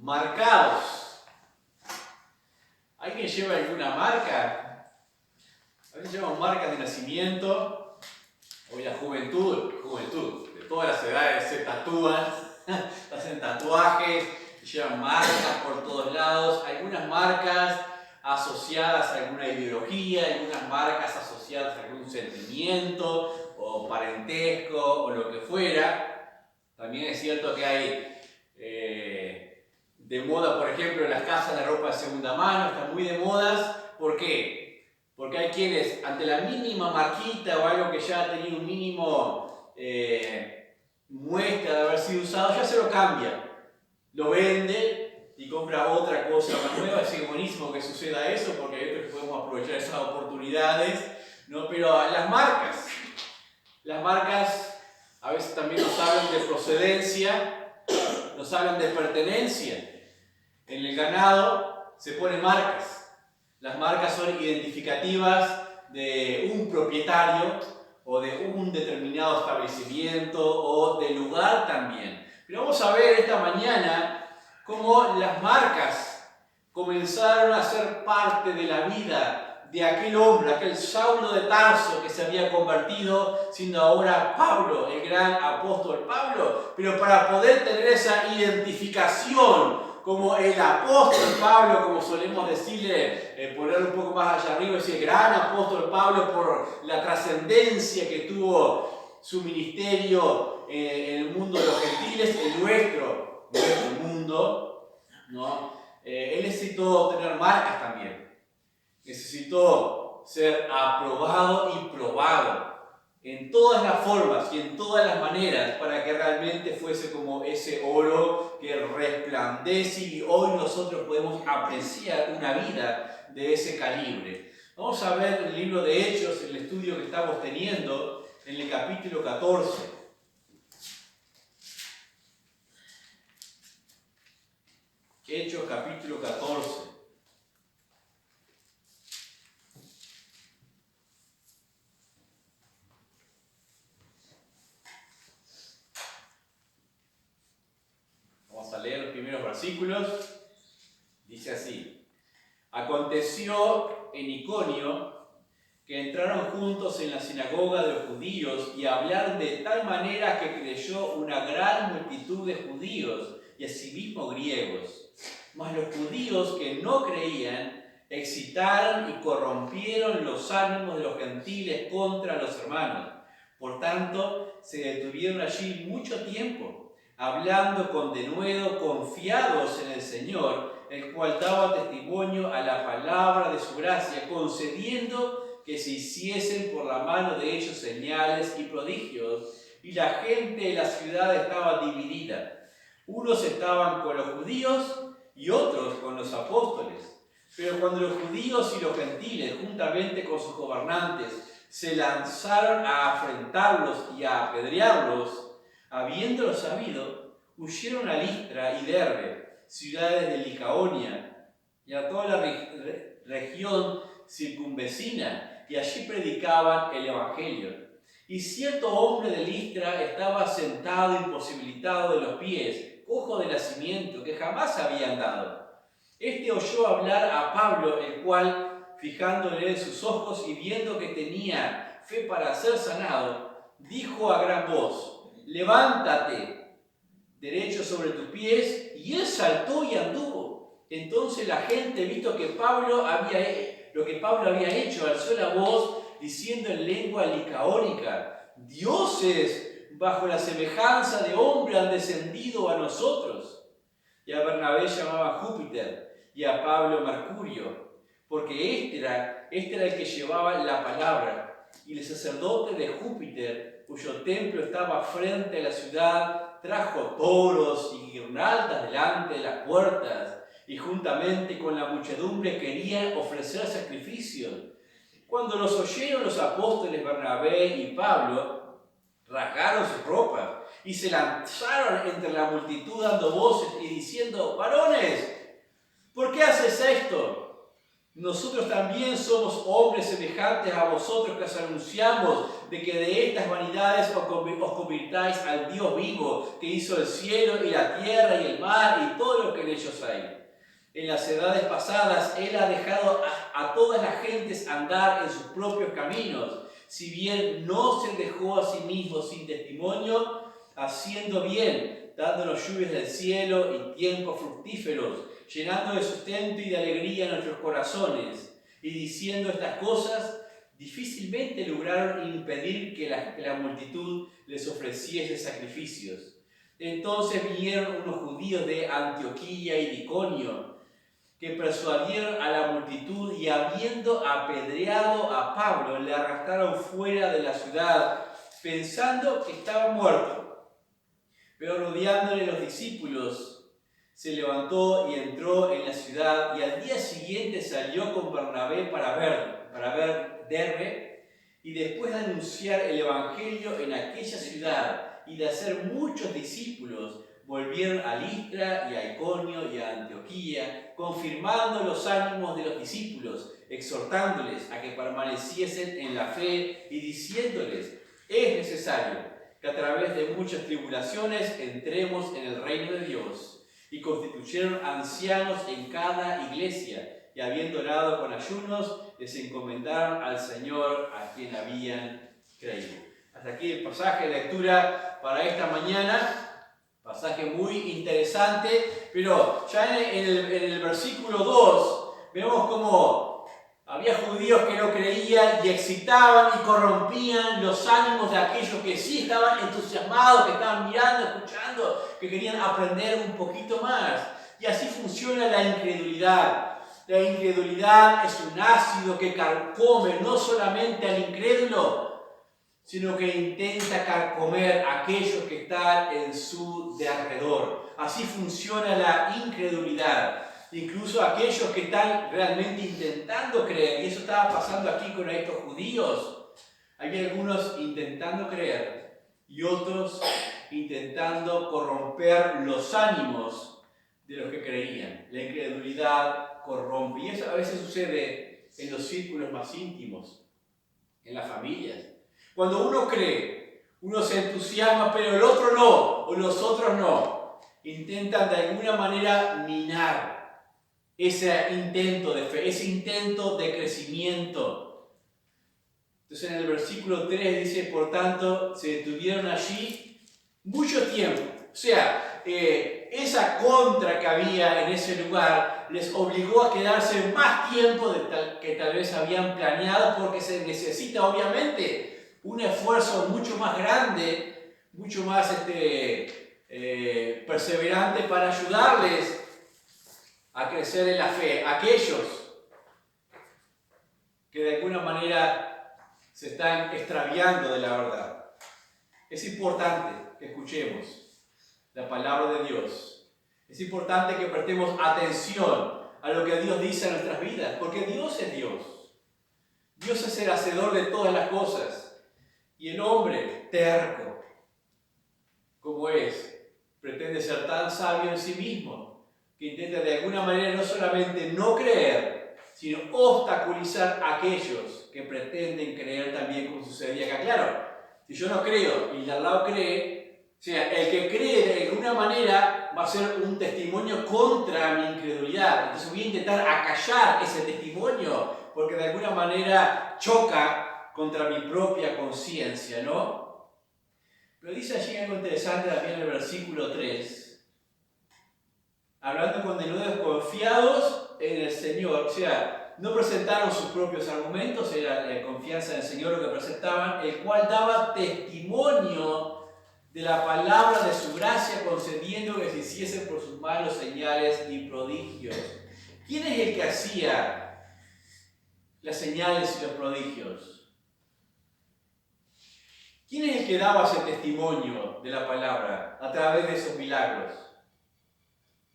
marcados. ¿Alguien lleva alguna marca? ¿Alguien lleva marcas de nacimiento? Hoy la juventud, de todas las edades se tatúan, hacen tatuajes, llevan marcas por todos lados, algunas marcas asociadas a alguna ideología, algunas marcas asociadas a algún sentimiento o parentesco o lo que fuera. También es cierto que hay de moda, por ejemplo, en las casas de ropa de segunda mano, están muy de modas. ¿Por qué? Porque hay quienes, ante la mínima marquita o algo que ya ha tenido un mínimo muestra de haber sido usado, ya se lo cambia, lo vende y compra otra cosa más nueva. Es buenísimo que suceda eso, porque hay otros que podemos aprovechar esas oportunidades, ¿no? Pero las marcas a veces también nos hablan de procedencia, nos hablan de pertenencia. En el ganado se ponen marcas. Las marcas son identificativas de un propietario o de un determinado establecimiento o de lugar también. Pero vamos a ver esta mañana cómo las marcas comenzaron a ser parte de la vida de aquel hombre, aquel Saulo de Tarso que se había convertido, siendo ahora Pablo, el gran apóstol Pablo. Pero para poder tener esa identificación como el apóstol Pablo, como solemos decirle, poner un poco más allá arriba, ese gran apóstol Pablo, por la trascendencia que tuvo su ministerio en el mundo de los gentiles, en nuestro mundo, ¿no? Él necesitó tener marcas también. Necesitó ser aprobado y probado en todas las formas y en todas las maneras para que realmente fuese como ese oro que resplandece, y hoy nosotros podemos apreciar una vida de ese calibre. Vamos a ver el libro de Hechos, el estudio que estamos teniendo en el capítulo 14. Hechos capítulo 14. Vamos a leer los primeros versículos. Dice así: Aconteció en Iconio que entraron juntos en la sinagoga de los judíos y hablaron de tal manera que creyó una gran multitud de judíos y asimismo griegos. Mas los judíos que no creían excitaron y corrompieron los ánimos de los gentiles contra los hermanos. Por tanto, se detuvieron allí mucho tiempo, hablando con denuedo, confiados en el Señor, el cual daba testimonio a la palabra de su gracia, concediendo que se hiciesen por la mano de ellos señales y prodigios. Y la gente de la ciudad estaba dividida. Unos estaban con los judíos y otros con los apóstoles. Pero cuando los judíos y los gentiles, juntamente con sus gobernantes, se lanzaron a afrentarlos y a apedrearlos, habiéndolo sabido, huyeron a Listra y Derbe, ciudades de Licaonia, y a toda la región circunvecina, y allí predicaban el evangelio. Y cierto hombre de Listra estaba sentado imposibilitado de los pies, cojo de nacimiento, que jamás había andado. Este oyó hablar a Pablo, el cual, fijándole en sus ojos y viendo que tenía fe para ser sanado, dijo a gran voz: levántate derecho sobre tus pies. Y él saltó y anduvo. Entonces la gente, visto que lo que Pablo había hecho, alzó la voz diciendo en lengua licaónica: dioses bajo la semejanza de hombre han descendido a nosotros. Y a Bernabé llamaban Júpiter y a Pablo Mercurio, porque este era el que llevaba la palabra. Y el sacerdote de Júpiter, cuyo templo estaba frente a la ciudad, trajo toros y guirnaldas delante de las puertas, y juntamente con la muchedumbre quería ofrecer sacrificios. Cuando los oyeron los apóstoles Bernabé y Pablo, rasgaron sus ropas y se lanzaron entre la multitud dando voces y diciendo: varones, ¿por qué haces esto? nosotros también somos hombres semejantes a vosotros que os anunciamos de que de estas vanidades os convirtáis al Dios vivo, que hizo el cielo y la tierra y el mar y todo lo que en ellos hay. En las edades pasadas Él ha dejado a todas las gentes andar en sus propios caminos, si bien no se dejó a sí mismo sin testimonio, haciendo bien, dándonos lluvias del cielo y tiempos fructíferos, llenando de sustento y de alegría nuestros corazones, y diciendo estas cosas, difícilmente lograron impedir que la multitud les ofreciese sacrificios. Entonces vinieron unos judíos de Antioquía y de Iconio, que persuadieron a la multitud y habiendo apedreado a Pablo, le arrastraron fuera de la ciudad, pensando que estaba muerto. Pero rodeándole los discípulos, se levantó y entró en la ciudad, y al día siguiente salió con Bernabé para ver Derbe, y después de anunciar el evangelio en aquella ciudad y de hacer muchos discípulos, volvieron a Listra y a Iconio y a Antioquía, confirmando los ánimos de los discípulos, exhortándoles a que permaneciesen en la fe y diciéndoles: es necesario que a través de muchas tribulaciones entremos en el reino de Dios. Y constituyeron ancianos en cada iglesia, y habiendo orado con ayunos, les encomendaron al Señor a quien habían creído. Hasta aquí el pasaje de lectura para esta mañana, pasaje muy interesante, pero ya en el versículo 2 vemos cómo había judíos que no creían y excitaban y corrompían los ánimos de aquellos que sí estaban entusiasmados, que estaban mirando, escuchando, que querían aprender un poquito más. Y así funciona la incredulidad. La incredulidad es un ácido que carcome no solamente al incrédulo, sino que intenta carcomer a aquellos que están en su derredor. Así funciona la incredulidad. Incluso aquellos que están realmente intentando creer, y eso estaba pasando aquí con estos judíos. Hay algunos intentando creer y otros intentando corromper los ánimos de los que creían. La incredulidad corrompe, y eso a veces sucede en los círculos más íntimos, en las familias. Cuando uno cree, uno se entusiasma, pero el otro no, o los otros no. Intentan de alguna manera minar ese intento de fe, ese intento de crecimiento. Entonces en el versículo 3 dice: por tanto, se detuvieron allí mucho tiempo. O sea, esa contra que había en ese lugar les obligó a quedarse más tiempo que tal vez habían planeado, porque se necesita obviamente un esfuerzo mucho más grande, mucho más perseverante para ayudarles a crecer en la fe, aquellos que de alguna manera se están extraviando de la verdad. Es importante que escuchemos la palabra de Dios. Es importante que prestemos atención a lo que Dios dice en nuestras vidas, porque Dios es Dios. Dios es el hacedor de todas las cosas. Y el hombre terco, como es, pretende ser tan sabio en sí mismo, que intenta de alguna manera no solamente no creer, sino obstaculizar a aquellos que pretenden creer también, como sucedía acá. Claro, si yo no creo y el de al lado cree, o sea, el que cree de alguna manera va a ser un testimonio contra mi incredulidad. Entonces voy a intentar acallar ese testimonio, porque de alguna manera choca contra mi propia conciencia, ¿no? Pero dice allí algo interesante también en el versículo 3. Hablando con denuedos confiados en el Señor, o sea, no presentaron sus propios argumentos, era confianza en el Señor lo que presentaban, el cual daba testimonio de la palabra de su gracia, concediendo que se hiciesen por sus manos señales y prodigios. ¿Quién es el que hacía las señales y los prodigios? ¿Quién es el que daba ese testimonio de la palabra a través de esos milagros?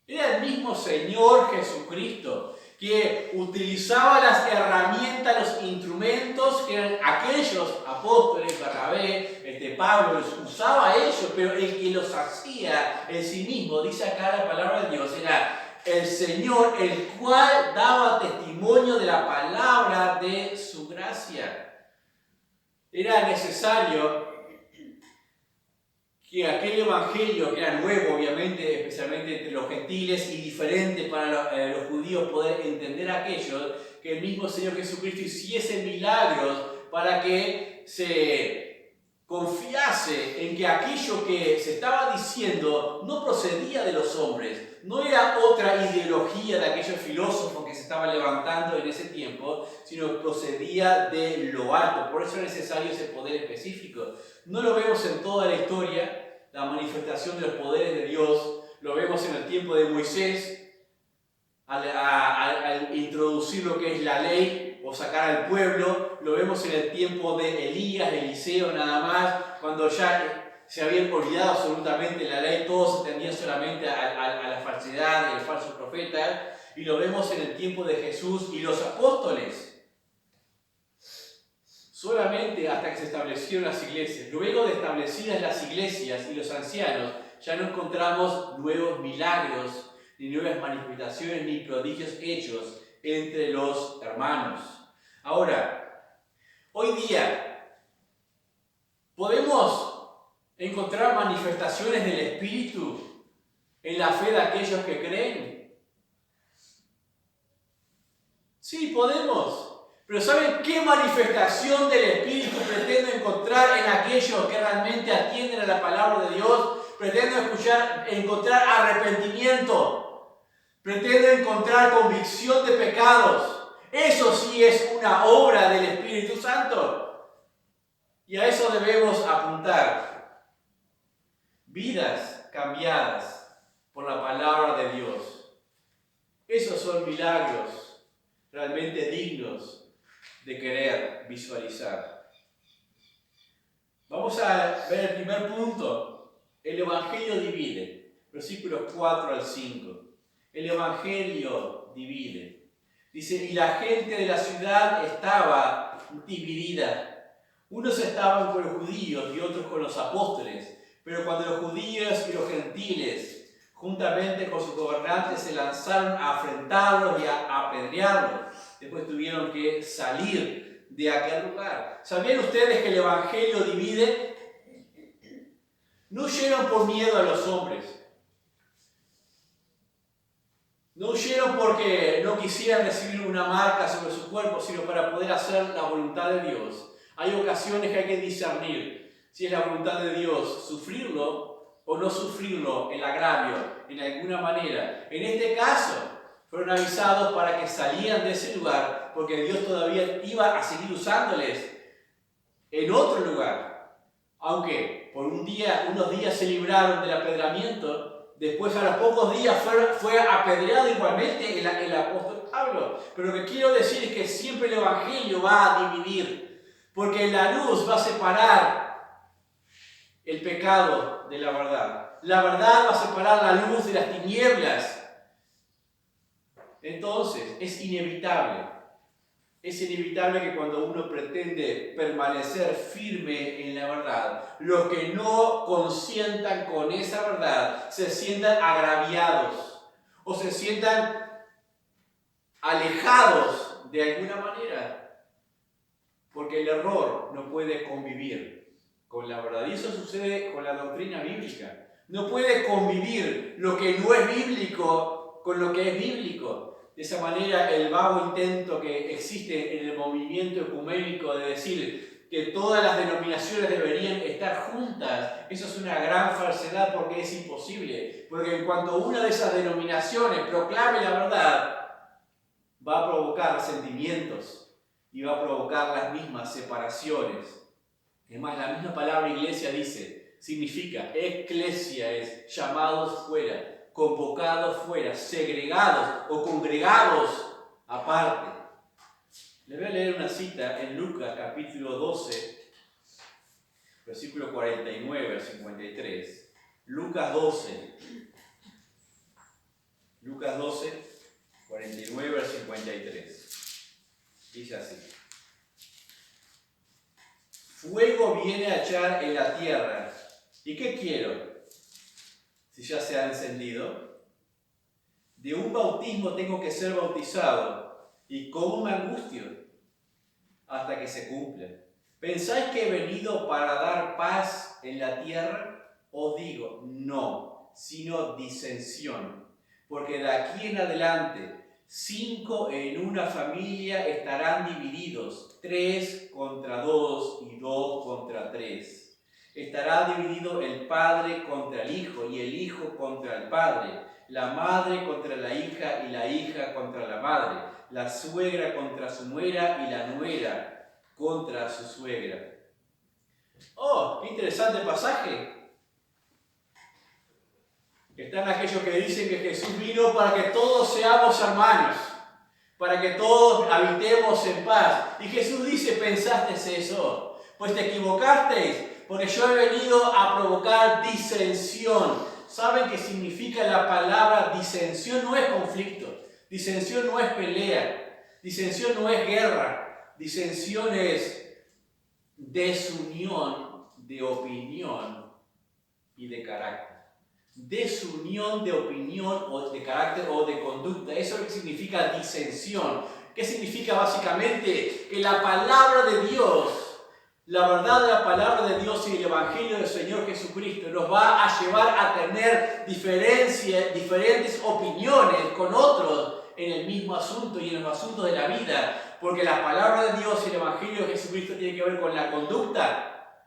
Era el mismo Señor Jesucristo, que utilizaba las herramientas, los instrumentos que eran aquellos apóstoles, Bernabé, Pablo, los usaba a ellos, pero el que los hacía en sí mismo, dice acá la palabra de Dios, era el Señor, el cual daba testimonio de la palabra de su gracia. Era necesario que aquel evangelio, que era nuevo obviamente, especialmente entre los gentiles y diferente para los judíos, poder entender aquello, que el mismo Señor Jesucristo hiciese milagros para que se confiase en que aquello que se estaba diciendo no procedía de los hombres, no era otra ideología de aquellos filósofos que se estaban levantando en ese tiempo, sino procedía de lo alto. Por eso es necesario ese poder específico. No lo vemos en toda la historia, la manifestación de los poderes de Dios, lo vemos en el tiempo de Moisés, al introducir lo que es la ley o sacar al pueblo, lo vemos en el tiempo de Elías, Eliseo nada más, cuando ya se habían olvidado absolutamente la ley, todos atendían solamente a la falsedad y al falso profeta, y lo vemos en el tiempo de Jesús y los apóstoles. Solamente hasta que se establecieron las iglesias. Luego de establecidas las iglesias y los ancianos, ya no encontramos nuevos milagros, ni nuevas manifestaciones, ni prodigios hechos entre los hermanos. Ahora, hoy día, ¿podemos encontrar manifestaciones del Espíritu en la fe de aquellos que creen? Sí, podemos. Pero ¿saben qué manifestación del Espíritu pretendo encontrar en aquellos que realmente atienden a la palabra de Dios? Pretendo encontrar arrepentimiento. Pretendo encontrar convicción de pecados. Eso sí es una obra del Espíritu Santo. Y a eso debemos apuntar. Vidas cambiadas por la palabra de Dios. Esos son milagros realmente dignos de querer visualizar. Vamos a ver el primer punto. El Evangelio divide. Versículos 4 al 5. El Evangelio divide. Dice, y la gente de la ciudad estaba dividida. Unos estaban con los judíos y otros con los apóstoles. Pero cuando los judíos y los gentiles, juntamente con sus gobernantes, se lanzaron a afrentarlos y a apedrearlos, después tuvieron que salir de aquel lugar. ¿Sabían ustedes que el Evangelio divide? No huyeron por miedo a los hombres. No huyeron porque no quisieran recibir una marca sobre su cuerpo, sino para poder hacer la voluntad de Dios. Hay ocasiones que hay que discernir si es la voluntad de Dios sufrirlo o no sufrirlo, el agravio, en alguna manera. En este caso, fueron avisados para que salieran de ese lugar, porque Dios todavía iba a seguir usándoles en otro lugar. Aunque por unos días se libraron del apedramiento, después a los pocos días fue apedreado igualmente el apóstol Pablo. Pero lo que quiero decir es que siempre el Evangelio va a dividir, porque la luz va a separar el pecado de la verdad. La verdad va a separar la luz de las tinieblas. Entonces, es inevitable que cuando uno pretende permanecer firme en la verdad, los que no consientan con esa verdad se sientan agraviados o se sientan alejados de alguna manera, porque el error no puede convivir con la verdad. Y eso sucede con la doctrina bíblica. No puede convivir lo que no es bíblico con lo que es bíblico. De esa manera, el vago intento que existe en el movimiento ecuménico de decir que todas las denominaciones deberían estar juntas, eso es una gran falsedad porque es imposible. Porque en cuanto una de esas denominaciones proclame la verdad, va a provocar resentimientos y va a provocar las mismas separaciones. Es más, la misma palabra iglesia significa, eclesia es llamados fuera, convocados fuera, segregados o congregados aparte. Les voy a leer una cita en Lucas capítulo 12, versículo 49 al 53. Lucas 12, 49 al 53. Dice así. Fuego viene a echar en la tierra. ¿Y qué quiero? Si ya se ha encendido. De un bautismo tengo que ser bautizado. ¿Y cómo me angustio? Hasta que se cumpla. ¿Pensáis que he venido para dar paz en la tierra? Os digo, no, sino disensión. Porque de aquí en adelante, 5 en una familia estarán divididos, 3 contra 2 y 2 contra 3. Estará dividido el padre contra el hijo y el hijo contra el padre, la madre contra la hija y la hija contra la madre, la suegra contra su nuera y la nuera contra su suegra. ¡Oh, qué interesante pasaje! Están aquellos que dicen que Jesús vino para que todos seamos hermanos, para que todos habitemos en paz. Y Jesús dice, ¿pensasteis eso? Pues te equivocasteis, porque yo he venido a provocar disensión. ¿Saben qué significa la palabra disensión? No es conflicto, disensión no es pelea, disensión no es guerra. Disensión es desunión de opinión y de carácter. Desunión de opinión o de carácter o de conducta. Eso es lo que significa disensión. ¿Qué significa básicamente? Que la palabra de Dios, la verdad de la palabra de Dios y el Evangelio del Señor Jesucristo nos va a llevar a tener diferentes opiniones con otros en el mismo asunto y en los asuntos de la vida. Porque la palabra de Dios y el Evangelio de Jesucristo tiene que ver con la conducta.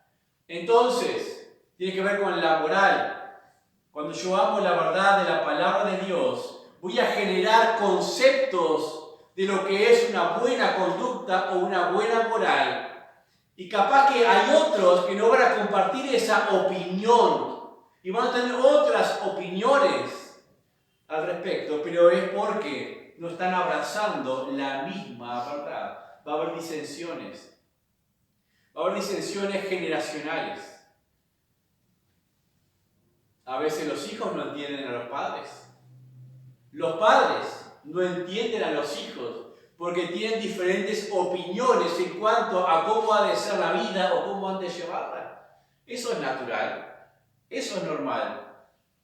Entonces, tiene que ver con la moral. Cuando yo amo la verdad de la palabra de Dios, voy a generar conceptos de lo que es una buena conducta o una buena moral. Y capaz que hay otros que no van a compartir esa opinión y van a tener otras opiniones al respecto, pero es porque no están abrazando la misma verdad. Va a haber disensiones. Va a haber disensiones generacionales. A veces los hijos no entienden a los padres. Los padres no entienden a los hijos porque tienen diferentes opiniones en cuanto a cómo ha de ser la vida o cómo han de llevarla. Eso es natural. Eso es normal.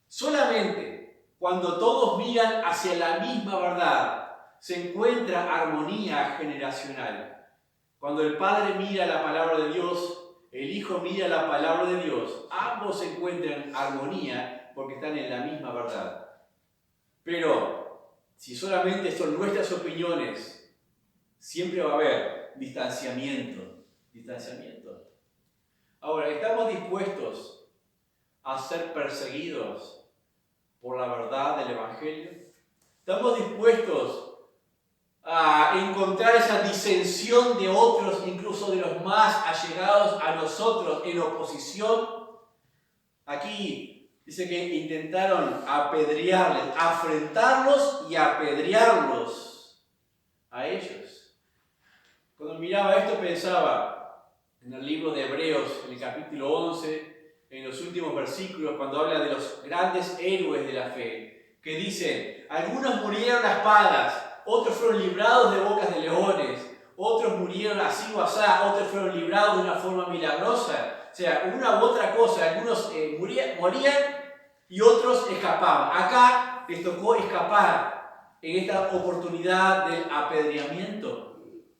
Solamente cuando todos miran hacia la misma verdad, se encuentra armonía generacional. Cuando el Padre mira la palabra de Dios, el Hijo mira la palabra de Dios, ambos encuentran armonía porque están en la misma verdad. Pero si solamente son nuestras opiniones, siempre va a haber distanciamiento. Ahora, ¿estamos dispuestos a ser perseguidos por la verdad del Evangelio? ¿Estamos dispuestos a encontrar esa disensión de otros, incluso de los más allegados a nosotros, en oposición? Aquí dice que intentaron apedrearles, afrentarlos y apedrearlos a ellos. Cuando miraba esto pensaba en el libro de Hebreos, en el capítulo 11, en los últimos versículos, cuando habla de los grandes héroes de la fe, que dicen, algunos murieron a espadas, otros fueron librados de bocas de leones, otros murieron así o asá, otros fueron librados de una forma milagrosa. O sea, una u otra cosa, algunos morían y otros escapaban. Acá les tocó escapar en esta oportunidad del apedreamiento,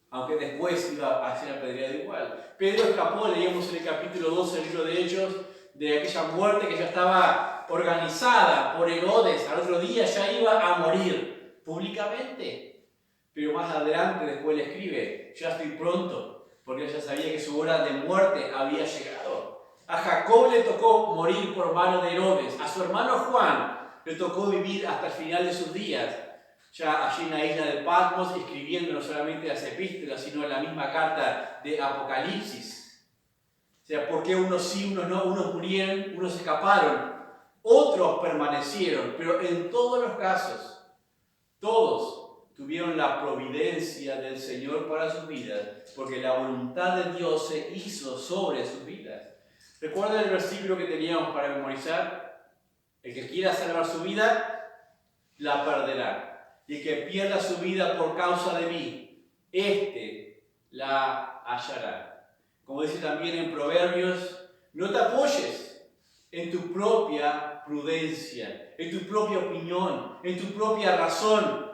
aunque después iba a ser apedreado igual. Pedro escapó, leíamos en el capítulo 12 del libro de Hechos, de aquella muerte que ya estaba organizada por Herodes. Al otro día ya iba a morir públicamente. Pero más adelante después le escribe, ya estoy pronto, porque ya sabía que su hora de muerte había llegado. A Jacob le tocó morir por mano de Herodes. A su hermano Juan le tocó vivir hasta el final de sus días, ya allí en la isla de Patmos, escribiendo no solamente las epístolas, sino en la misma carta de Apocalipsis. O sea, ¿por qué unos sí, unos no? Unos murieron, unos escaparon, otros permanecieron, pero en todos los casos, todos tuvieron la providencia del Señor para sus vidas, porque la voluntad de Dios se hizo sobre sus vidas. ¿Recuerdan el versículo que teníamos para memorizar? El que quiera salvar su vida, la perderá. Y el que pierda su vida por causa de mí, éste la hallará. Como dice también en Proverbios, no te apoyes en tu propia prudencia, en tu propia opinión, en tu propia razón.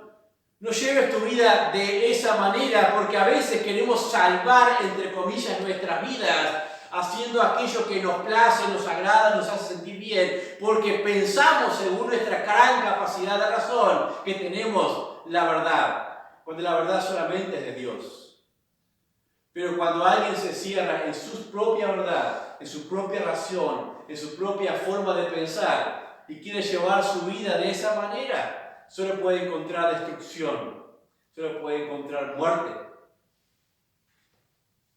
No lleves tu vida de esa manera, porque a veces queremos salvar, entre comillas, nuestras vidas, haciendo aquello que nos place, nos agrada, nos hace sentir bien, porque pensamos, según nuestra gran capacidad de razón, que tenemos la verdad, cuando la verdad solamente es de Dios. Pero cuando alguien se cierra en su propia verdad, en su propia razón, en su propia forma de pensar, y quiere llevar su vida de esa manera, solo puede encontrar destrucción, solo puede encontrar muerte.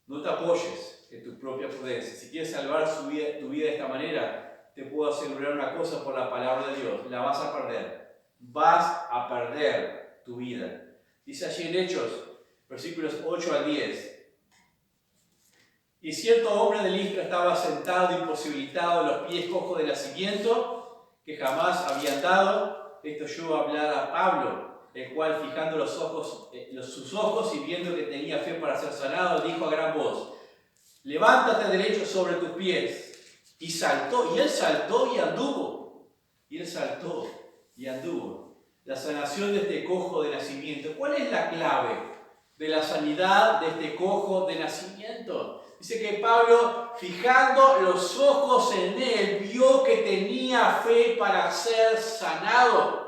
No te apoyes en tu propia prudencia. Si quieres salvar tu vida de esta manera, te puedo asegurar una cosa por la palabra de Dios: la vas a perder. Vas a perder tu vida. Dice allí en Hechos, versículos 8 al 10. Y cierto hombre de Listra estaba sentado, imposibilitado, a los pies, cojo de nacimiento, que jamás había andado. Esto oyó hablar a Pablo, el cual, fijando sus ojos y viendo que tenía fe para ser sanado, dijo a gran voz: levántate derecho sobre tus pies. Y saltó, y él saltó y anduvo. Y él saltó y anduvo. La sanación de este cojo de nacimiento. ¿Cuál es la clave de la sanidad de este cojo de nacimiento? Dice que Pablo, fijando los ojos en él, vio que tenía fe para ser sanado.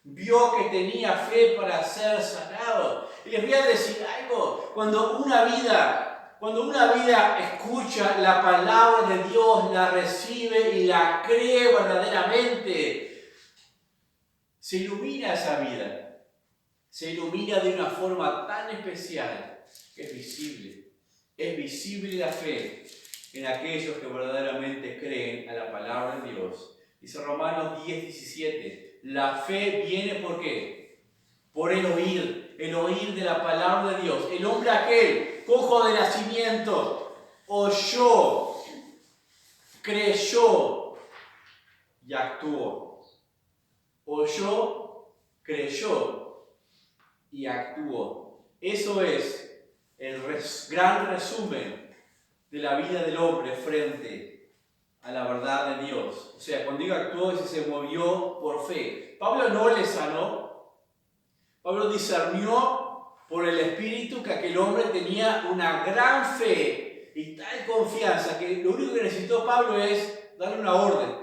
Vio que tenía fe para ser sanado. Y les voy a decir algo: cuando una vida escucha la palabra de Dios, la recibe y la cree verdaderamente, se ilumina esa vida. Se ilumina de una forma tan especial que es visible. Es visible la fe en aquellos que verdaderamente creen a la palabra de Dios. Dice Romanos 10:17. La fe viene ¿por qué? Por el oír de la palabra de Dios. El hombre aquel, cojo de nacimiento, oyó, creyó y actuó. Oyó, creyó y actuó. Eso es el gran resumen de la vida del hombre frente a la verdad de Dios. O sea, cuando digo actuó, es que se movió por fe. Pablo no le sanó. Pablo discernió por el Espíritu que aquel hombre tenía una gran fe y tal confianza que lo único que necesitó Pablo es darle una orden.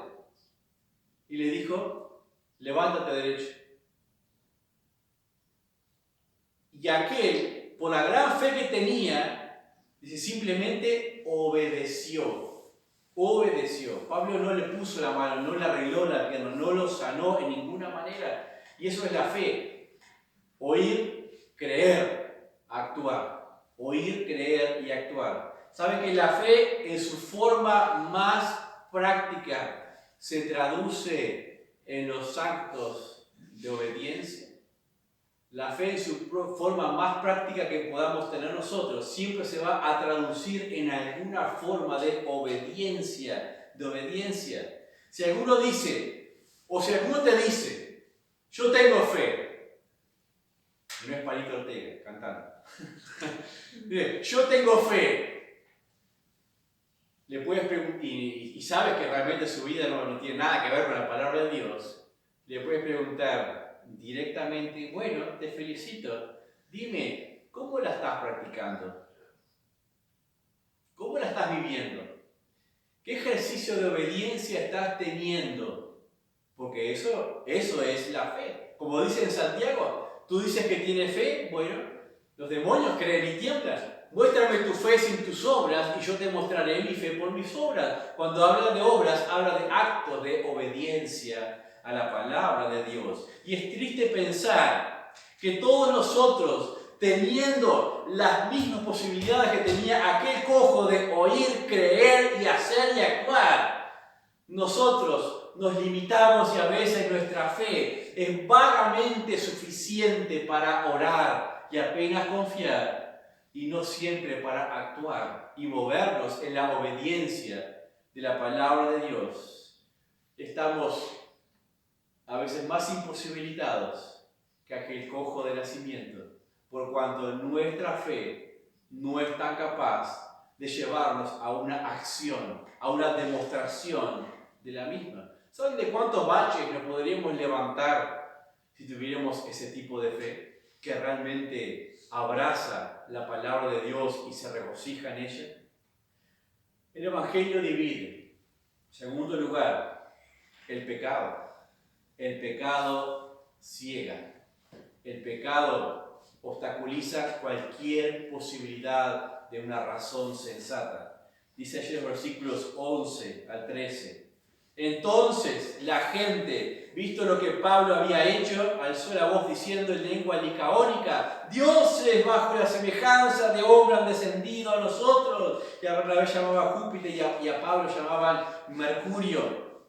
Y le dijo: levántate derecho. Y aquel, por la gran fe que tenía, dice, simplemente obedeció. Obedeció. Pablo no le puso la mano, no le arregló la pierna, no lo sanó en ninguna manera. Y eso es la fe. Oír, creer, actuar. Oír, creer y actuar. ¿Saben que la fe en su forma más práctica se traduce en los actos de obediencia? La fe en su forma más práctica que podamos tener nosotros siempre se va a traducir en alguna forma de obediencia. Si alguno dice, o si alguno te dice, yo tengo fe, no es Palito Ortega cantando, yo tengo fe, le puedes preguntar, y sabes que realmente su vida no tiene nada que ver con la palabra de Dios, le puedes preguntar directamente: bueno, te felicito, dime, ¿cómo la estás practicando? ¿Cómo la estás viviendo? ¿Qué ejercicio de obediencia estás teniendo? Porque eso es la fe. Como dice en Santiago, tú dices que tienes fe, bueno, los demonios creen y tiemblan. Muéstrame tu fe sin tus obras y yo te mostraré mi fe por mis obras. Cuando habla de obras, habla de actos de obediencia a la palabra de Dios. Y es triste pensar que todos nosotros, teniendo las mismas posibilidades que tenía aquel cojo de oír, creer y hacer y actuar, nosotros nos limitamos y a veces nuestra fe es vagamente suficiente para orar y apenas confiar, y no siempre para actuar y movernos en la obediencia de la palabra de Dios. Estamos a veces más imposibilitados que aquel cojo de nacimiento, por cuanto nuestra fe no es tan capaz de llevarnos a una acción, a una demostración de la misma. ¿Saben de cuántos baches nos podríamos levantar si tuviéramos ese tipo de fe que realmente abraza la palabra de Dios y se regocija en ella? El Evangelio divide. En segundo lugar, el pecado. El pecado ciega. El pecado obstaculiza cualquier posibilidad de una razón sensata. Dice allí en versículos 11 al 13. Entonces la gente, visto lo que Pablo había hecho, alzó la voz diciendo en lengua licaónica: dioses bajo la semejanza de hombre han descendido a nosotros. Y a Bernabé llamaba Júpiter y a Pablo llamaban Mercurio.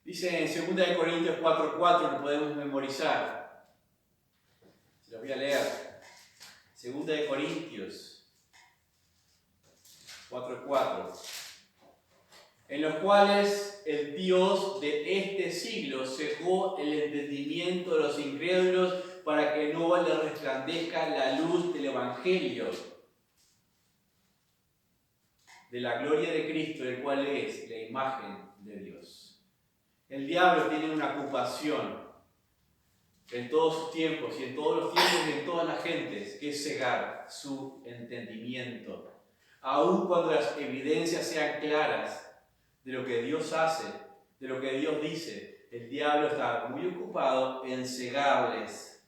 Dice en 2 Corintios 4:4, lo podemos memorizar. Se lo voy a leer. 2 Corintios 4:4. En los cuales el Dios de este siglo cegó el entendimiento de los incrédulos para que no les resplandezca la luz del Evangelio de la gloria de Cristo, el cual es la imagen de Dios. El diablo tiene una ocupación en todos sus tiempos y en todos los tiempos y en todas las gentes, que es cegar su entendimiento. Aun cuando las evidencias sean claras de lo que Dios hace, de lo que Dios dice, el diablo está muy ocupado en cegarles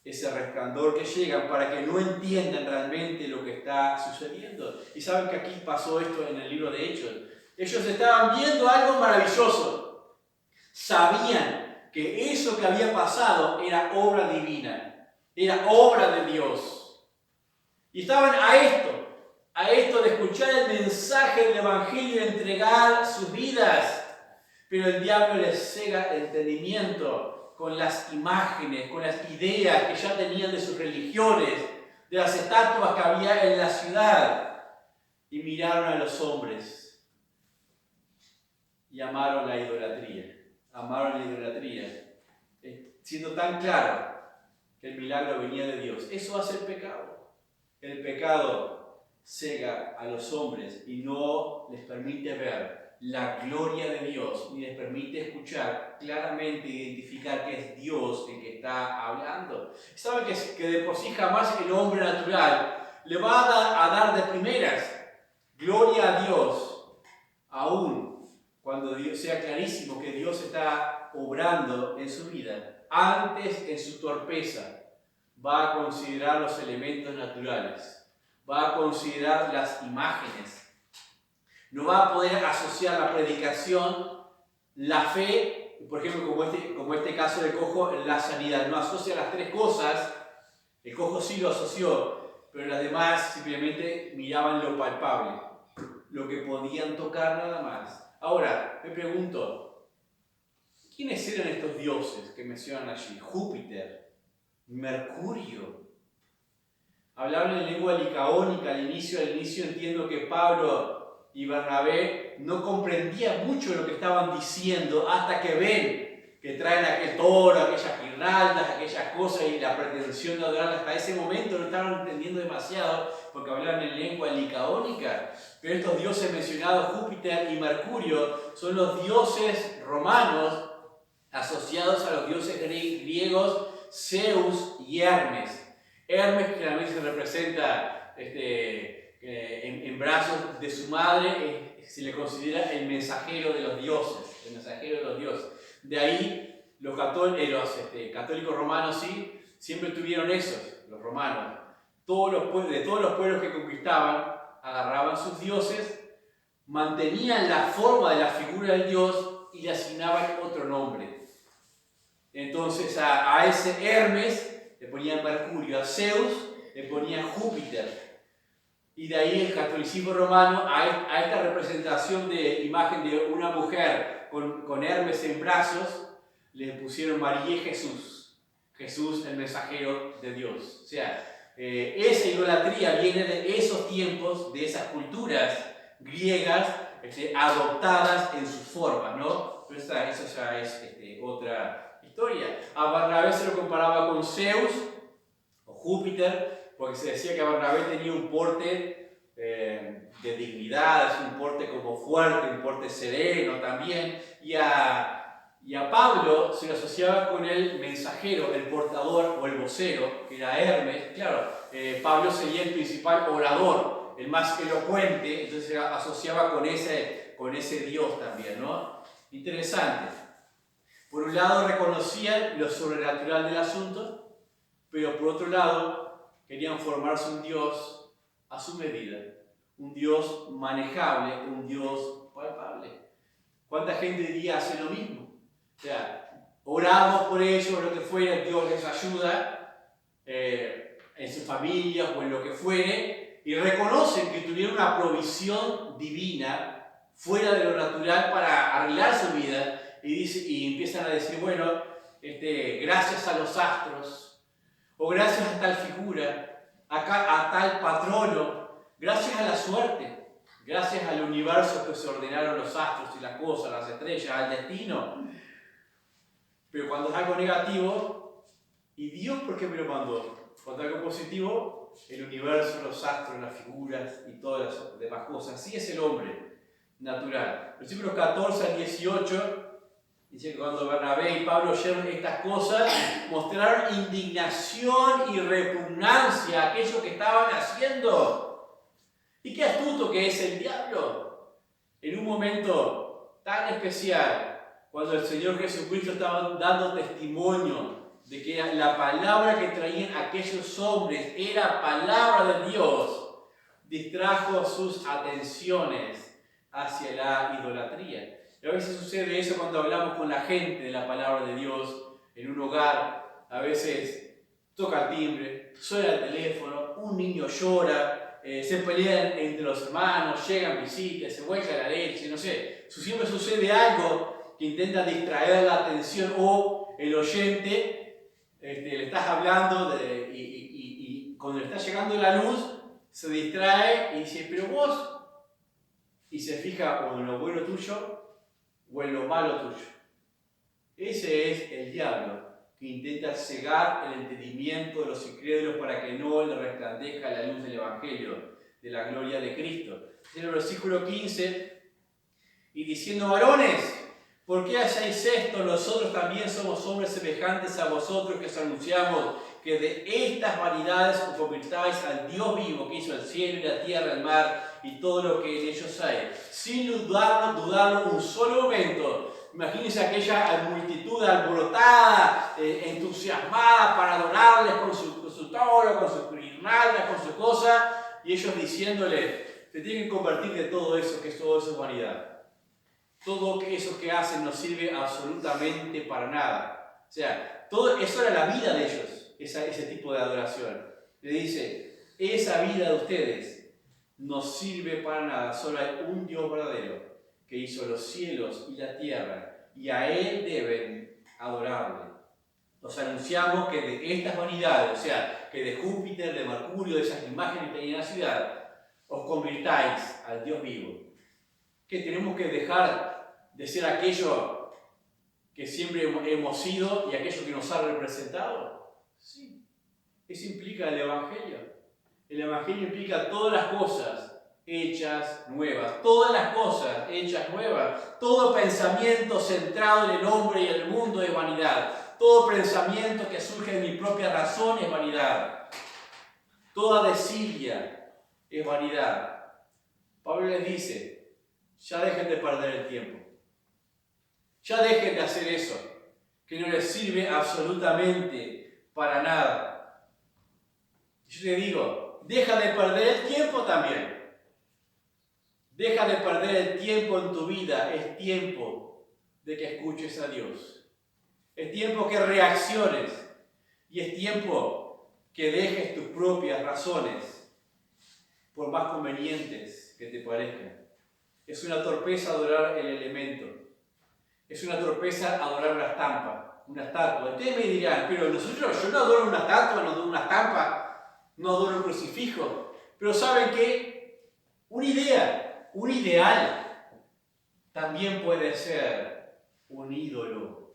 ese resplandor que llegan para que no entiendan realmente lo que está sucediendo. Y saben que aquí pasó esto en el libro de Hechos. Ellos estaban viendo algo maravilloso. Sabían que eso que había pasado era obra divina, era obra de Dios. Y estaban a esto de escuchar el mensaje del Evangelio y entregar sus vidas. Pero el diablo les cega el entendimiento con las imágenes, con las ideas que ya tenían de sus religiones, de las estatuas que había en la ciudad. Y miraron a los hombres y amaron la idolatría. Amaron la idolatría, siendo tan claro que el milagro venía de Dios. Eso hace el pecado. El pecado cega a los hombres y no les permite ver la gloria de Dios, ni les permite escuchar claramente, identificar que es Dios el que está hablando. ¿Saben que de por sí jamás el hombre natural le va a dar de primeras gloria a Dios, aún cuando sea clarísimo que Dios está obrando en su vida? Antes, en su torpeza, va a considerar los elementos naturales, va a considerar las imágenes. No va a poder asociar la predicación, la fe, por ejemplo, como este caso del cojo, la sanidad. No asocia las tres cosas. El cojo sí lo asoció, pero las demás simplemente miraban lo palpable, lo que podían tocar nada más. Ahora, me pregunto, ¿quiénes eran estos dioses que mencionan allí? Júpiter, Mercurio. Hablaban en lengua licaónica al inicio entiendo que Pablo y Bernabé no comprendían mucho lo que estaban diciendo hasta que ven que traen aquel toro, aquellas guirnaldas, aquellas cosas y la pretensión de adorar. Hasta ese momento no estaban entendiendo demasiado porque hablaban en lengua licaónica. Pero estos dioses mencionados, Júpiter y Mercurio, son los dioses romanos asociados a los dioses griegos Zeus y Hermes. Hermes generalmente se representa en brazos de su madre, se le considera el mensajero de los dioses, el mensajero de los dioses. De ahí los católicos romanos sí, siempre tuvieron esos, los romanos. De todos los pueblos que conquistaban, agarraban sus dioses, mantenían la forma de la figura del dios y le asignaban otro nombre. Entonces a ese Hermes le ponían Mercurio, a Zeus le ponían Júpiter. Y de ahí el catolicismo romano a esta representación de imagen de una mujer con Hermes en brazos, le pusieron María y Jesús. Jesús, el mensajero de Dios. O sea, esa idolatría viene de esos tiempos, de esas culturas griegas adoptadas en sus formas, ¿no? Pero eso ya es otra historia. A Bernabé se lo comparaba con Zeus o Júpiter, porque se decía que Bernabé tenía un porte de dignidad, es un porte como fuerte, un porte sereno también, y a Pablo se lo asociaba con el mensajero, el portador o el vocero, que era Hermes. Claro, Pablo sería el principal orador, el más elocuente, entonces se asociaba con ese Dios también, ¿no? Interesante. Por un lado reconocían lo sobrenatural del asunto, pero por otro lado querían formarse un Dios a su medida, un Dios manejable, un Dios palpable. ¿Cuánta gente diría hace lo mismo? O sea, oramos por ellos o lo que fuera, Dios les ayuda en sus familias o en lo que fuere, y reconocen que tuvieron una provisión divina fuera de lo natural para arreglar su vida, y empiezan a decir, bueno, gracias a los astros, o gracias a tal figura, a tal patrono, gracias a la suerte, gracias al universo que se ordenaron los astros y las cosas, las estrellas, al destino. Pero cuando es algo negativo, ¿y Dios por qué me lo mandó? Cuando es algo positivo, el universo, los astros, las figuras y todas las demás cosas. Así es el hombre natural. Versículos 14 al 18 dice que cuando Bernabé y Pablo oyeron estas cosas, mostraron indignación y repugnancia a aquello que estaban haciendo. Y qué astuto que es el diablo. En un momento tan especial, cuando el Señor Jesucristo estaba dando testimonio de que la palabra que traían aquellos hombres era palabra de Dios, distrajo sus atenciones hacia la idolatría. Y a veces sucede eso cuando hablamos con la gente de la palabra de Dios en un hogar. A veces toca el timbre, suena el teléfono, un niño llora, se pelean entre los hermanos, llegan visitas, se vuelca la leche, no sé. Siempre sucede algo que intenta distraer la atención, o el oyente le estás hablando y cuando le está llegando la luz se distrae y dice, pero vos, y se fija o en lo bueno tuyo o en lo malo tuyo. Ese es el diablo, que intenta cegar el entendimiento de los incrédulos para que no le resplandezca la luz del Evangelio, de la gloria de Cristo. En el versículo 15, y diciendo, varones, ¿por qué hacéis esto? Nosotros también somos hombres semejantes a vosotros, que os anunciamos que de estas vanidades os convirtáis al Dios vivo, que hizo el cielo y la tierra, el mar y todo lo que en ellos hay. Sin dudarlo un solo momento. Imagínense aquella multitud alborotada, entusiasmada para adorarles con su toro, con sus guirnaldas, con sus cosas, y ellos diciéndole, te tienen que convertir de todo eso, que todo eso es vanidad. Todo eso que hacen no sirve absolutamente para nada. O sea, todo eso era la vida de ellos, ese tipo de adoración. Le dice, esa vida de ustedes no sirve para nada, solo hay un Dios verdadero que hizo los cielos y la tierra, y a Él deben adorarle. Os anunciamos que de estas vanidades, o sea, que de Júpiter, de Mercurio, de esas imágenes que hay en la ciudad, os convirtáis al Dios vivo. Que tenemos que dejar de ser aquello que siempre hemos sido y aquello que nos ha representado. Sí, eso implica el Evangelio. El Evangelio implica todas las cosas hechas nuevas, todas las cosas hechas nuevas. Todo pensamiento centrado en el hombre y el mundo es vanidad. Todo pensamiento que surge de mi propia razón es vanidad. Toda desidia es vanidad. Pablo les dice, ya dejen de perder el tiempo. Ya dejen de hacer eso, que no les sirve absolutamente para nada. Yo te digo, deja de perder el tiempo también. Deja de perder el tiempo en tu vida. Es tiempo de que escuches a Dios. Es tiempo que reacciones. Y es tiempo que dejes tus propias razones, por más convenientes que te parezcan. Es una torpeza adorar el elemento. Es una torpeza adorar una estatua. Ustedes me dirán, pero yo no adoro una estatua, no adoro una estampa, no adoro un crucifijo. Pero ¿saben qué? Una idea, un ideal, también puede ser un ídolo.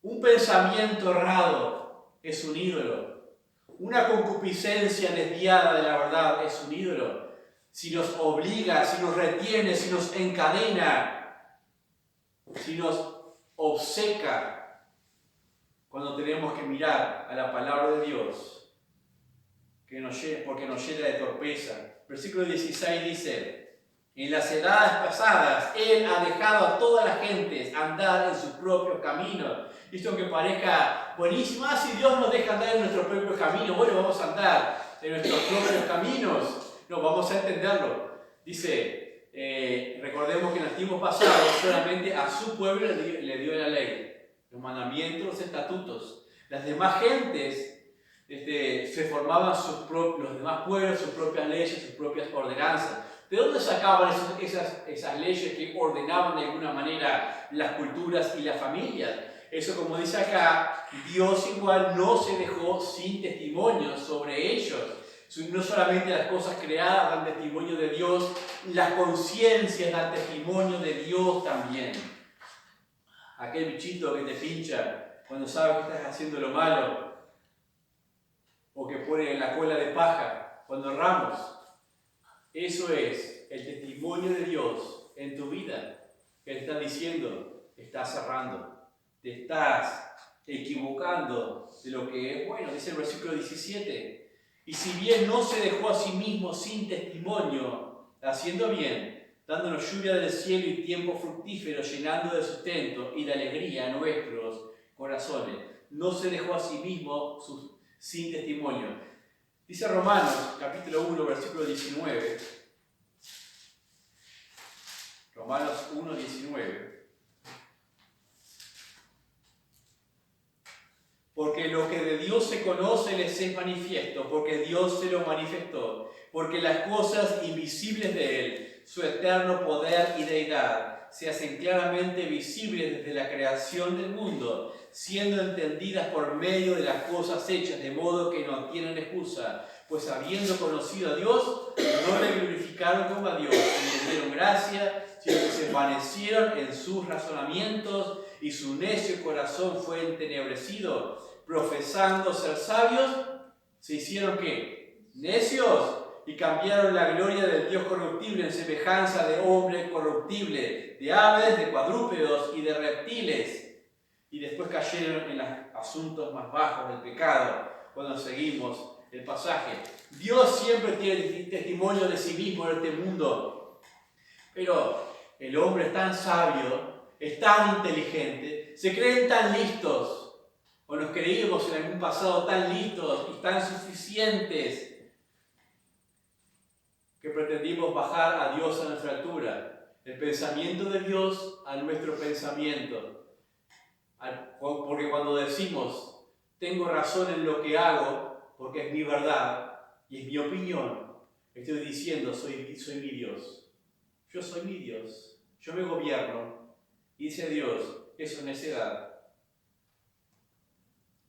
Un pensamiento errado es un ídolo. Una concupiscencia desviada de la verdad es un ídolo. si nos obliga, si nos retiene, si nos encadena, si nos obceca cuando tenemos que mirar a la palabra de Dios, porque nos llena de torpeza. Versículo 16 dice: en las edades pasadas Él ha dejado a todas las gentes andar en sus propios caminos. Y esto que parezca buenísimo, si Dios nos deja andar en nuestros propios caminos, bueno, vamos a andar en nuestros propios caminos. No, vamos a entenderlo. Dice, recordemos que en los tiempos pasados solamente a su pueblo le dio la ley, los mandamientos, los estatutos. Las demás gentes se formaban los demás pueblos, sus propias leyes, sus propias ordenanzas. ¿De dónde sacaban esas leyes que ordenaban de alguna manera las culturas y las familias? Eso, como dice acá, Dios igual no se dejó sin testimonio sobre ellos. No solamente las cosas creadas dan testimonio de Dios, las conciencias dan testimonio de Dios también. Aquel bichito que te pincha cuando sabe que estás haciendo lo malo, o que pone la cola de paja cuando erramos. Eso es el testimonio de Dios en tu vida, que te está diciendo: estás errando, te estás equivocando de lo que es bueno. Dice el versículo 17: y si bien no se dejó a sí mismo sin testimonio, haciendo bien, dándonos lluvia del cielo y tiempo fructífero, llenando de sustento y de alegría a nuestros corazones, no se dejó a sí mismo sin testimonio. Dice Romanos, capítulo 1, versículo 19. Romanos 1, 19. Porque lo que de Dios se conoce les es manifiesto, porque Dios se lo manifestó, porque las cosas invisibles de Él, su eterno poder y deidad, se hacen claramente visibles desde la creación del mundo, siendo entendidas por medio de las cosas hechas, de modo que no tienen excusa, pues habiendo conocido a Dios, no le glorificaron como a Dios, ni le dieron gracia, sino que se envanecieron en sus razonamientos, y su necio corazón fue entenebrecido. Profesando ser sabios, se hicieron ¿qué? Necios, y cambiaron la gloria del Dios corruptible en semejanza de hombre corruptible, de aves, de cuadrúpedos y de reptiles. Y después cayeron en los asuntos más bajos del pecado, cuando seguimos el pasaje. Dios siempre tiene testimonio de sí mismo en este mundo, pero el hombre es tan sabio, es tan inteligente, se creen tan listos, o nos creímos en algún pasado tan listos y tan suficientes, que pretendimos bajar a Dios a nuestra altura, el pensamiento de Dios a nuestro pensamiento. Porque cuando decimos, tengo razón en lo que hago, porque es mi verdad y es mi opinión, estoy diciendo, soy mi Dios. Yo soy mi Dios, yo me gobierno. Y dice Dios, eso es necedad.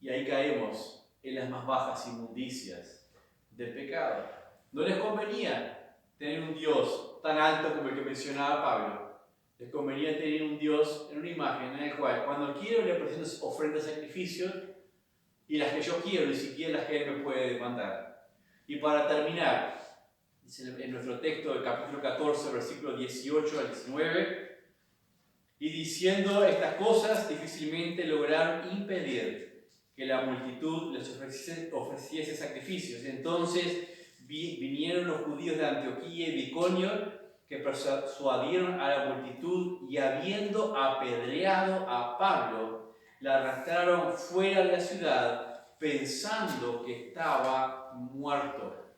Y ahí caemos en las más bajas inmundicias del pecado. No les convenía tener un Dios tan alto como el que mencionaba Pablo. Les convenía tener un Dios en una imagen en el cual, cuando quiero, le presento ofrendas de sacrificios, y las que yo quiero, ni siquiera las que Él me puede demandar. Y para terminar, dice en nuestro texto del capítulo 14, versículos 18 al 19, y diciendo estas cosas, difícilmente lograron impedir que la multitud les ofreciese sacrificios. Entonces vinieron los judíos de Antioquía y de Iconio, que persuadieron a la multitud, y habiendo apedreado a Pablo, la arrastraron fuera de la ciudad, pensando que estaba muerto.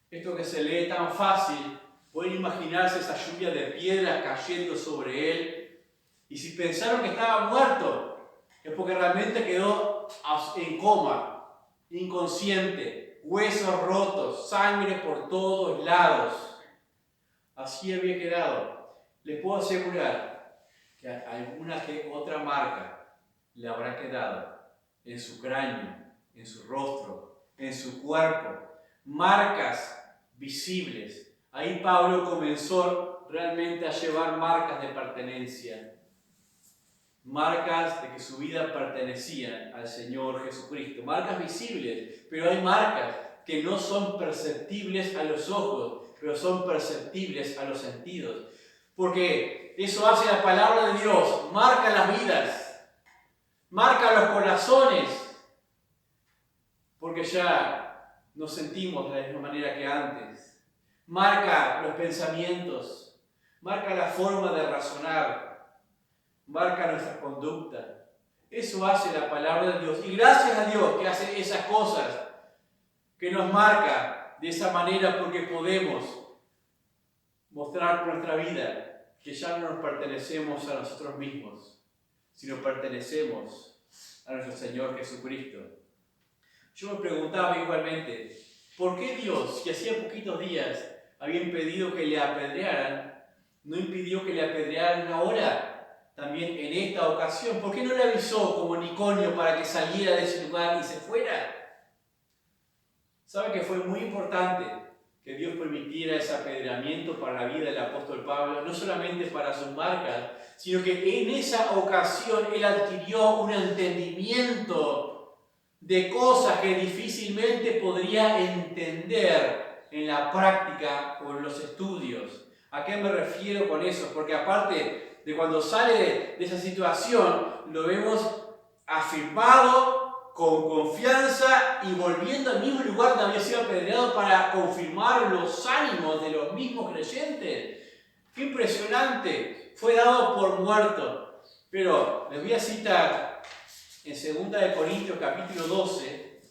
Esto que se lee tan fácil, pueden imaginarse esa lluvia de piedras cayendo sobre él, y si pensaron que estaba muerto, es porque realmente quedó en coma, inconsciente, huesos rotos, sangre por todos lados. Así había quedado. Les puedo asegurar que alguna que otra marca le habrá quedado en su cráneo, en su rostro, en su cuerpo. Marcas visibles. Ahí Pablo comenzó realmente a llevar marcas de pertenencia. Marcas de que su vida pertenecía al Señor Jesucristo. Marcas visibles, pero hay marcas que no son perceptibles a los ojos, pero son perceptibles a los sentidos. Porque eso hace la palabra de Dios, marca las vidas, marca los corazones, porque ya nos sentimos de la misma manera que antes. Marca los pensamientos, marca la forma de razonar, marca nuestra conducta. Eso hace la palabra de Dios. Y gracias a Dios que hace esas cosas, que nos marca de esa manera, porque podemos mostrar con nuestra vida que ya no nos pertenecemos a nosotros mismos, sino pertenecemos a nuestro Señor Jesucristo. Yo me preguntaba igualmente, ¿por qué Dios, que hacía poquitos días había impedido que le apedrearan, no impidió que le apedrearan ahora, también en esta ocasión? ¿Por qué no le avisó como Niconio para que saliera de ese lugar y se fuera? ¿Sabe que fue muy importante que Dios permitiera ese apedreamiento para la vida del apóstol Pablo? No solamente para sus marcas, sino que en esa ocasión él adquirió un entendimiento de cosas que difícilmente podría entender en la práctica o en los estudios. ¿A qué me refiero con eso? Porque aparte de cuando sale de esa situación, lo vemos afirmado, con confianza y volviendo al mismo lugar donde había sido apedreado para confirmar los ánimos de los mismos creyentes. ¡Qué impresionante! Fue dado por muerto. Pero les voy a citar en 2 Corintios capítulo 12,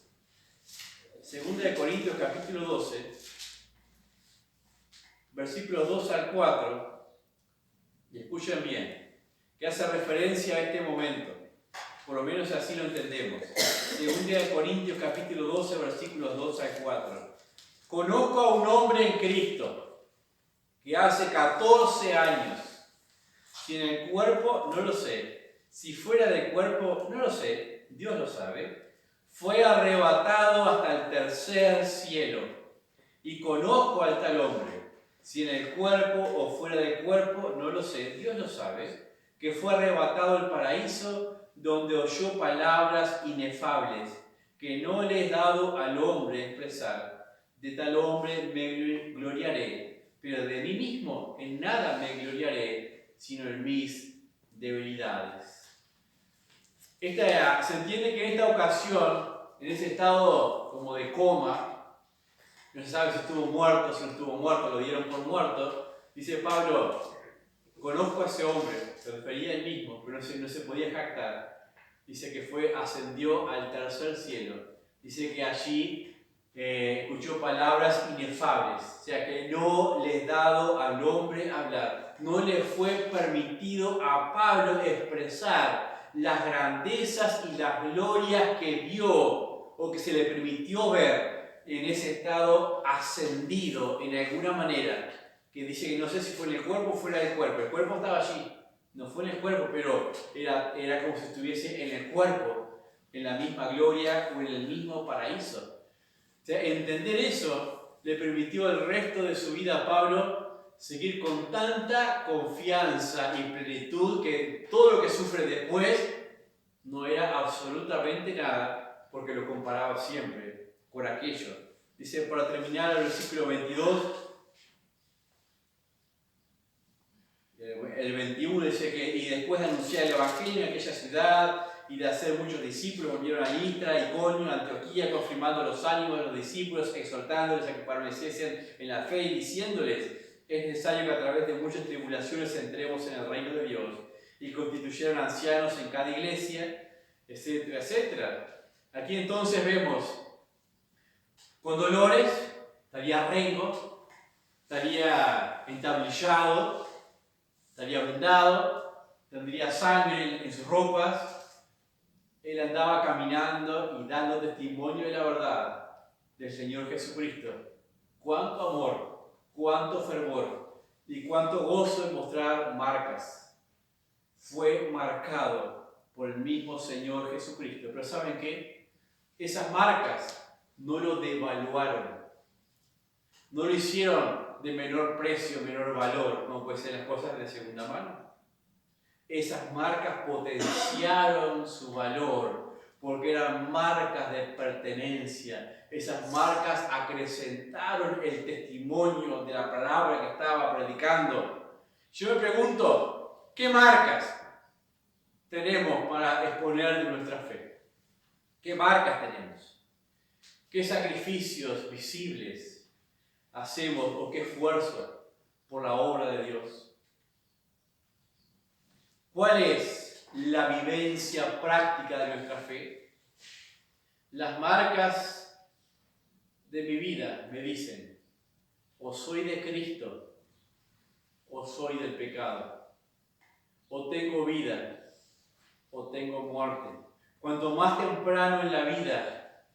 2 Corintios capítulo 12, versículos 2 al 4, y escuchen bien, que hace referencia a este momento. Por lo menos así lo entendemos. 2 Corintios capítulo 12, versículos 2 al 4. Conozco a un hombre en Cristo que hace 14 años, si en el cuerpo no lo sé, si fuera del cuerpo no lo sé, Dios lo sabe, fue arrebatado hasta el tercer cielo. Y conozco al tal hombre, si en el cuerpo o fuera del cuerpo no lo sé, Dios lo sabe, que fue arrebatado al paraíso, donde oyó palabras inefables que no le he dado al hombre expresar. De tal hombre me gloriaré, pero de mí mismo en nada me gloriaré, sino en mis debilidades. Se entiende que en esta ocasión, en ese estado como de coma, no se sabe si estuvo muerto, si no estuvo muerto, lo dieron por muerto, dice Pablo, conozco a ese hombre, se refería a él mismo, pero no se podía jactar. Dice que ascendió al tercer cielo. Dice que allí escuchó palabras inefables. O sea que no le he dado al hombre hablar. No le fue permitido a Pablo expresar las grandezas y las glorias que vio o que se le permitió ver en ese estado ascendido en alguna manera. Que dice que no sé si fue en el cuerpo o fuera del cuerpo. El cuerpo estaba allí. No fue en el cuerpo, pero era como si estuviese en el cuerpo, en la misma gloria o en el mismo paraíso. O sea, entender eso le permitió el resto de su vida a Pablo seguir con tanta confianza y plenitud que todo lo que sufre después no era absolutamente nada, porque lo comparaba siempre con aquello. Dice, para terminar, el versículo 22, el 21 dice que, y después de anunciar el Evangelio en aquella ciudad y de hacer muchos discípulos, volvieron a Listra, Iconio, Antioquía, confirmando los ánimos de los discípulos, exhortándoles a que permaneciesen en la fe y diciéndoles, es necesario que a través de muchas tribulaciones entremos en el reino de Dios, y constituyeron ancianos en cada iglesia, etcétera, etcétera. Aquí entonces vemos, con dolores, estaría rengo, estaría entablillado, estaría vendado, tendría sangre en sus ropas. Él andaba caminando y dando testimonio de la verdad del Señor Jesucristo. Cuánto amor, cuánto fervor y cuánto gozo en mostrar marcas. Fue marcado por el mismo Señor Jesucristo. Pero ¿saben qué? Esas marcas no lo devaluaron. No lo hicieron de menor precio, menor valor, como pueden ser las cosas de segunda mano. Esas marcas potenciaron su valor, porque eran marcas de pertenencia. Esas marcas acrecentaron el testimonio de la palabra que estaba predicando. Yo me pregunto, ¿qué marcas tenemos para exponer de nuestra fe? ¿Qué marcas tenemos? ¿Qué sacrificios visibles hacemos o qué esfuerzo por la obra de Dios? ¿Cuál es la vivencia práctica de nuestra fe? Las marcas de mi vida me dicen, o soy de Cristo, o soy del pecado, o tengo vida, o tengo muerte. Cuanto más temprano en la vida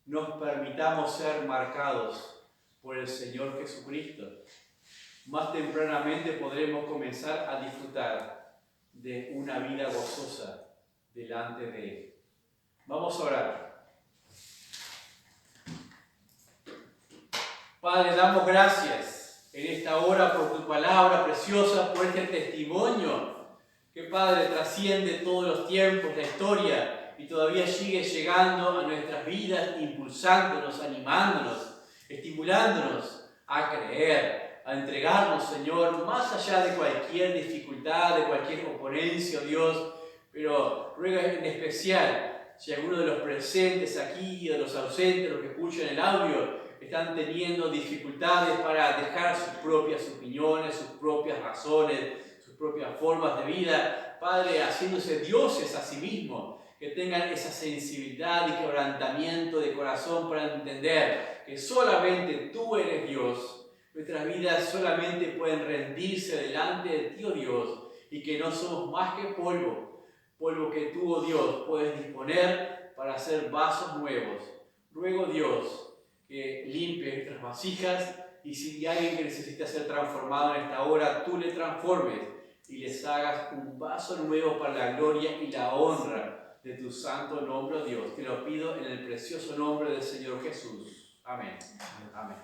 nos permitamos ser marcados por el Señor Jesucristo, más tempranamente podremos comenzar a disfrutar de una vida gozosa delante de Él. Vamos a orar. Padre, damos gracias en esta hora por tu palabra preciosa, por este testimonio que, Padre, trasciende todos los tiempos, la historia, y todavía sigue llegando a nuestras vidas, impulsándonos, animándonos, estimulándonos a creer, a entregarnos, Señor, más allá de cualquier dificultad, de cualquier oponencia, oh Dios, pero ruega en especial si alguno de los presentes aquí, de los ausentes, los que escuchan el audio, están teniendo dificultades para dejar sus propias opiniones, sus propias razones, sus propias formas de vida, Padre, haciéndose dioses a sí mismos, que tengan esa sensibilidad y quebrantamiento de corazón para entender que solamente tú eres Dios. Nuestras vidas solamente pueden rendirse delante de ti, oh Dios, y que no somos más que polvo, polvo que tú, oh Dios, puedes disponer para hacer vasos nuevos. Ruego, Dios, que limpie nuestras vasijas, y si hay alguien que necesita ser transformado en esta hora, tú le transformes y les hagas un vaso nuevo para la gloria y la honra de tu santo nombre, oh Dios. Te lo pido en el precioso nombre del Señor Jesús. Amén. Amén.